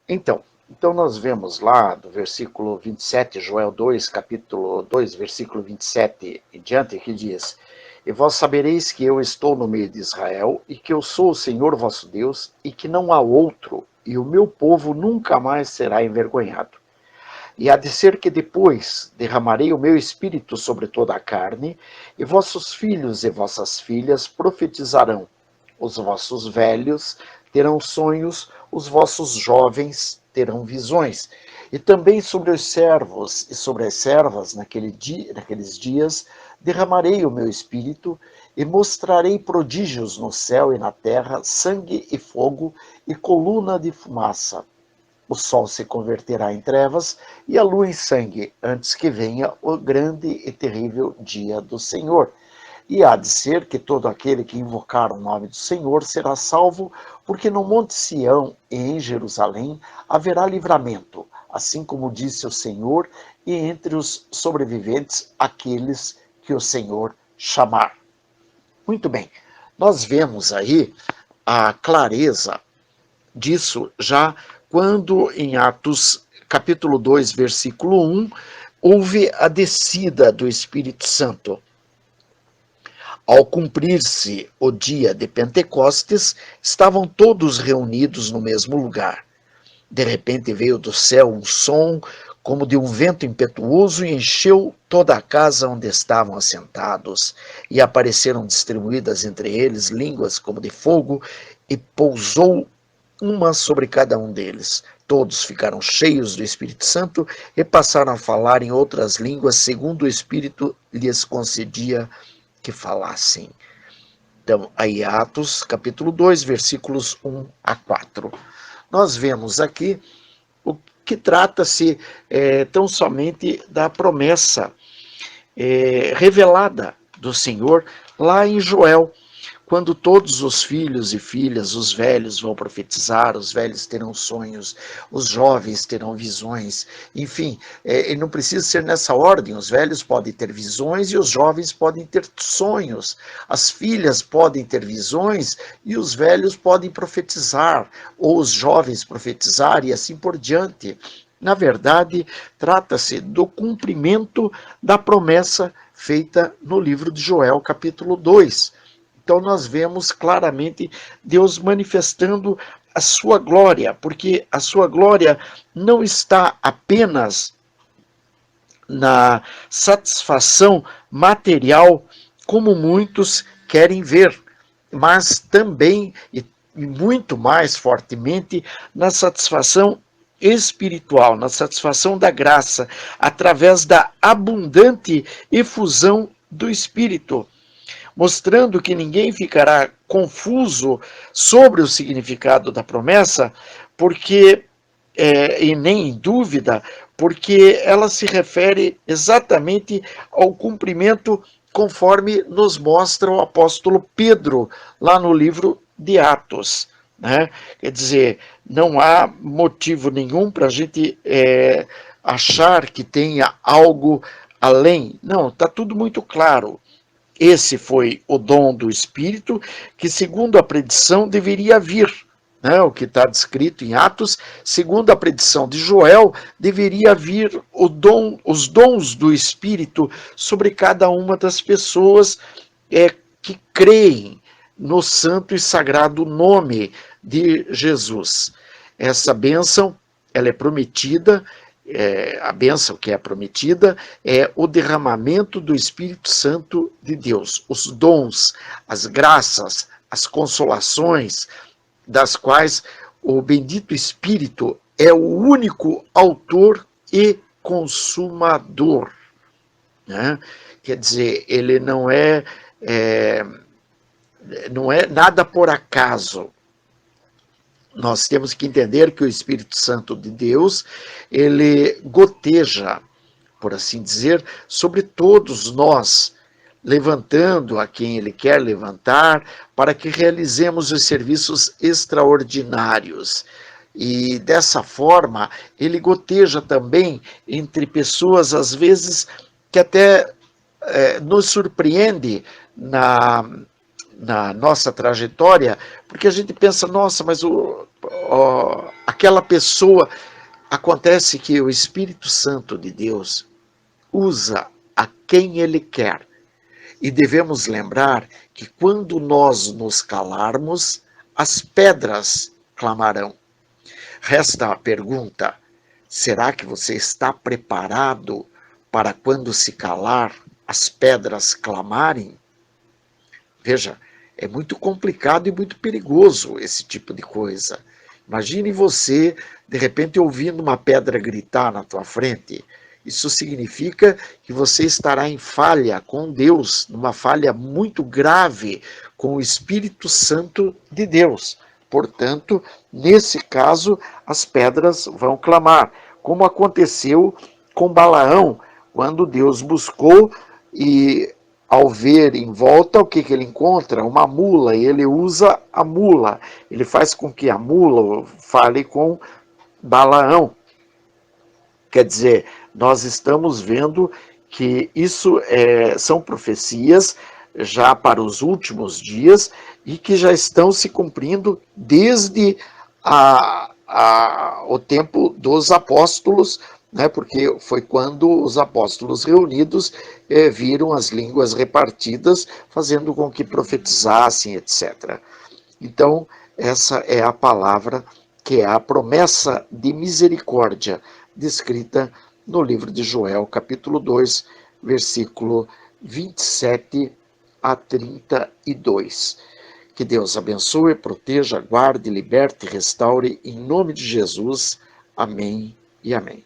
Então nós vemos lá do versículo 27, Joel 2, capítulo 2, versículo 27 em diante, que diz: E vós sabereis que eu estou no meio de Israel, e que eu sou o Senhor vosso Deus, e que não há outro, e o meu povo nunca mais será envergonhado. E há de ser que depois derramarei o meu espírito sobre toda a carne, e vossos filhos e vossas filhas profetizarão. Os vossos velhos terão sonhos, os vossos jovens terão visões. E também sobre os servos e sobre as servas naqueles dias derramarei o meu espírito e mostrarei prodígios no céu e na terra, sangue e fogo e coluna de fumaça. O sol se converterá em trevas e a lua em sangue, antes que venha o grande e terrível dia do Senhor. E há de ser que todo aquele que invocar o nome do Senhor será salvo, porque no Monte Sião e em Jerusalém haverá livramento, assim como disse o Senhor, e entre os sobreviventes aqueles que o Senhor chamar. Muito bem, nós vemos aí a clareza disso já quando em Atos capítulo 2, versículo 1, houve a descida do Espírito Santo. Ao cumprir-se o dia de Pentecostes, estavam todos reunidos no mesmo lugar. De repente veio do céu um som como de um vento impetuoso e encheu toda a casa onde estavam assentados. E apareceram distribuídas entre eles línguas como de fogo, e pousou uma sobre cada um deles. Todos ficaram cheios do Espírito Santo e passaram a falar em outras línguas, segundo o Espírito lhes concedia que falassem. Então, aí Atos, capítulo 2, versículos 1 a 4. Nós vemos aqui o que trata-se tão somente da promessa revelada do Senhor lá em Joel, quando todos os filhos e filhas, os velhos vão profetizar, os velhos terão sonhos, os jovens terão visões, enfim, ele não precisa ser nessa ordem, os velhos podem ter visões e os jovens podem ter sonhos, as filhas podem ter visões e os velhos podem profetizar, ou os jovens profetizar e assim por diante. Na verdade, trata-se do cumprimento da promessa feita no livro de Joel, capítulo 2. Então nós vemos claramente Deus manifestando a sua glória, porque a sua glória não está apenas na satisfação material, como muitos querem ver, mas também e muito mais fortemente na satisfação espiritual, na satisfação da graça, através da abundante efusão do Espírito, mostrando que ninguém ficará confuso sobre o significado da promessa, porque e nem em dúvida, porque ela se refere exatamente ao cumprimento conforme nos mostra o apóstolo Pedro, lá no livro de Atos. Né? Quer dizer, não há motivo nenhum para a gente achar que tenha algo além. Não, está tudo muito claro. Esse foi o dom do Espírito que, segundo a predição, deveria vir. Né? O que está descrito em Atos, segundo a predição de Joel, deveria vir os dons do Espírito sobre cada uma das pessoas que creem no santo e sagrado nome de Jesus. Essa bênção, ela é prometida. A bênção que é prometida é o derramamento do Espírito Santo de Deus, os dons, as graças, as consolações, das quais o bendito Espírito é o único autor e consumador. Né? Quer dizer, ele não é nada por acaso. Nós temos que entender que o Espírito Santo de Deus, ele goteja, por assim dizer, sobre todos nós, levantando a quem ele quer levantar, para que realizemos os serviços extraordinários. E dessa forma, ele goteja também entre pessoas, às vezes, que até nos surpreende na nossa trajetória, porque a gente pensa, nossa, mas aquela pessoa, acontece que o Espírito Santo de Deus usa a quem Ele quer. E devemos lembrar que quando nós nos calarmos, as pedras clamarão. Resta a pergunta: será que você está preparado para quando se calar, as pedras clamarem? Veja, é muito complicado e muito perigoso esse tipo de coisa. Imagine você, de repente, ouvindo uma pedra gritar na tua frente. Isso significa que você estará em falha com Deus, numa falha muito grave com o Espírito Santo de Deus. Portanto, nesse caso, as pedras vão clamar, como aconteceu com Balaão, quando Deus buscou e, ao ver em volta, o que ele encontra? Uma mula, e ele usa a mula. Ele faz com que a mula fale com Balaão. Quer dizer, nós estamos vendo que isso são profecias já para os últimos dias e que já estão se cumprindo desde o tempo dos apóstolos, né, porque foi quando os apóstolos reunidos viram as línguas repartidas, fazendo com que profetizassem, etc. Então, essa é a palavra que é a promessa de misericórdia descrita no livro de Joel, capítulo 2, versículo 27 a 32. Que Deus abençoe, proteja, guarde, liberte, restaure, em nome de Jesus. Amém e amém.